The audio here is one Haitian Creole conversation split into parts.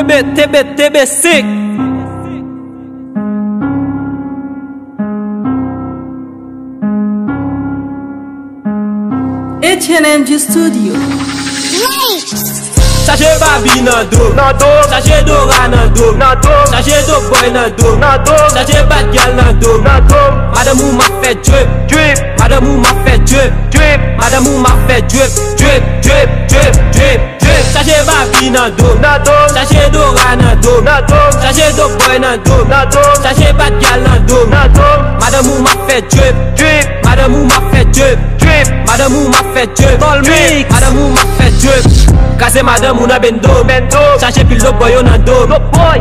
TB sick. HNMG Studio. Sachet babi nan do, sachet dora nan do, sachet do boy nan do, sachet bad gal nan do. Madame ou m'a fait drip, madame ou m'a fait drip, madame ou m'a fait drip. Sachet babi nan do, sachet dora nan do, sachet do boy nan do, sachet bad gal nan do. Madame ou m'a fait drip, madame ou m'a fait drip, madame ou m'a fait drip, madame ou m'a fait drip. Kase madame ou nan bendo, sachet pil do boy ou nan do.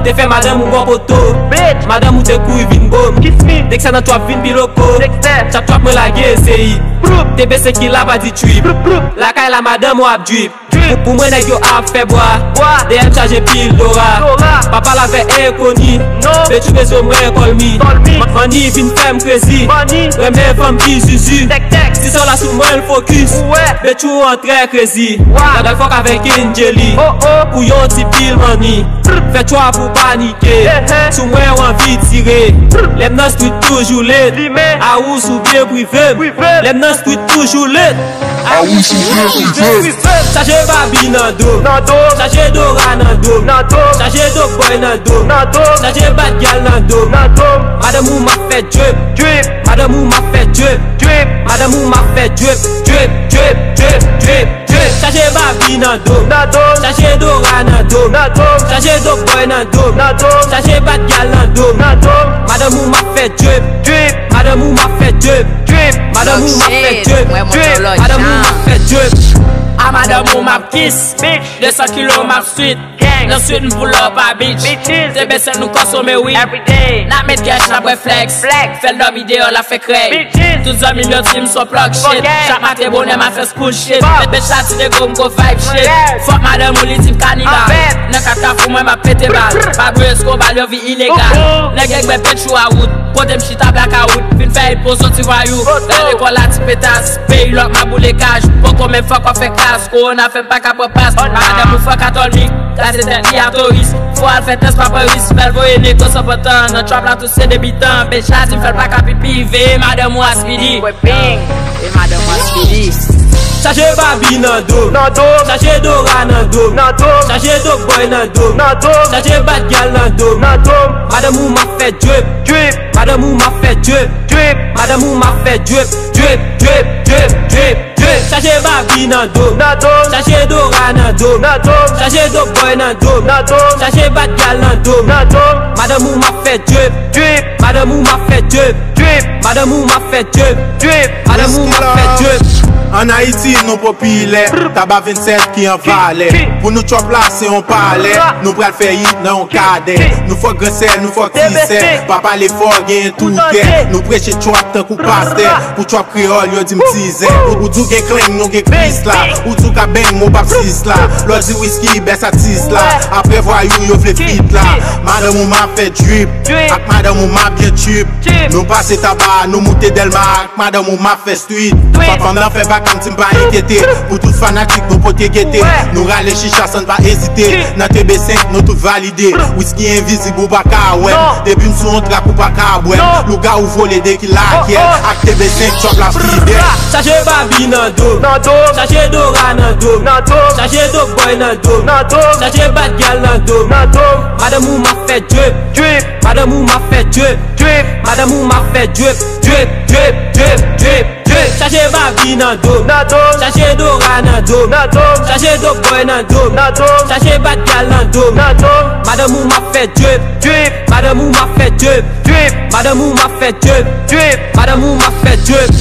Te fait madame ou bon poto, madame ou te kou vin bom. Dek sa nan twap vin biloko, chap twap me la ge seyi. Te bese ki la pa di trip, la kay la madame ou ap drip. Pou mwen nèg yo ap fè bois, DM charge pil dora. Papa la fè inconni, be tu beso mwen call me. Money vin fèm crazy, remè fèm ki zuzu. Si son la sou mwen focus, be tu an très crazy. La dal fok avèk Angeli, pou yon ti pil money. Fè chwa pou panike, sou mwen wan vit tire. Lem nan street toujou let, a ou sou bien privé. Lem nan street toujou let, a ou sou bien privé. Sachet babi nan do, sachet dora nan do, sachet do boy nan do, sachet bad gal nan do. Madame ou m'a fait drip, madame ou m'a fait drip, madame ou m'a fait drip. Sachet babi nan do, sachet dora nan do, sachet do boy nan do, sachet bad gal nan do. Madame ou m'a fait drip, madame ou m'a fait drip, madame ou m'a fait drip, madame ou m'a fait drip. A madame ou m'a kiss, 200 kilo m'a suite. Nan suite m'pull up a bitch. Te bese nou konsome weed. Na met cash na bre flex. Fèl dom ideo la fè krey. Tout zami myon team so plug shit. Chak mate bonè ma fè school shit. Met be chati de go m'go vibe shit. Fuck madame ou li team cannibal. Nan kata fou mwen ma pète bal. Pa bre sko bal yo vi ilegal. Nè gek be pet chou a wood. Pote m'chita black a wood. Fin fè il pozo ti wayou. Dè kon la ti petas. Pay lock ma boule kaj. Poko men fuck wa fè klas. Corona fè pa ka pas. Madame ou fuck a tol mi. Kase ten li a touriste. Fou al fè test pa Paris. Fèl voye ne ko so potan. Nan trap la tout se debitan. Be chati m'fèl pa ka pipi. Ve madame ou a speedy. E madame ou a speedy. Sachet babi nan do, sachet dora nan do, sachet do boy nan do, sachet bad gal nan do. Madame ou m'a fait drip, madame ou m'a fait drip, madame ou m'a fait drip. Sachet babi nan do, sachet dora nan do, sachet do boy nan do, sachet bad gal nan do. Madame ou m'a fait drip, madame ou m'a fait drip, madame ou m'a fait drip, madame ou m'a fait drip. En Haïti, nous populaires, tabac 27 qui en valait. Pour nous chop là, c'est on parlait. Nous pral faire hit dans un cadet. Nous faut gresser, nous faut tisser. Papa les fort, gagne tout qu'est. Nous prêcher chop tant qu'on pasteur. Pour chop créole, yo dit m'tise. Ou du gen cling, nous gen Chris là. Ou du ka bang, mon pap 6 là. L'autre dit whisky, ben ça tisse là. Après voyou, yo fait fit là. Madame ou m'a fait drip. Ak madame ou m'a bien tube. Nous passe tabac, nous monter Delmar. Ak madame ou m'a fait street. Papa m'en fait pas comme tu m'pas inquiété. Pour tout fanatique, nous potes guetter. Nous râler chicha sans pas hésiter. Dans TB5, nous tout validé. Whisky invisible ou pas ouais. Depuis m'sou on traque ou pas ouais. Le gars ou volé dès qu'il a qui ak TB5, chop la fide. Sachet babi nan do, sachet dora nan do, sachet do boy nan do, sachet bad gal nan do. Madame ou m'a fait drip, madame ou m'a fait drip, madame ou m'a fait drip. Sachet babi nan do, sachet dora nan do, sachet do boy nan do, sachet bad gal nan do. Madame ou m'a fait drip, madame ou m'a fait drip, madame ou m'a fait drip, madame ou m'a fait drip.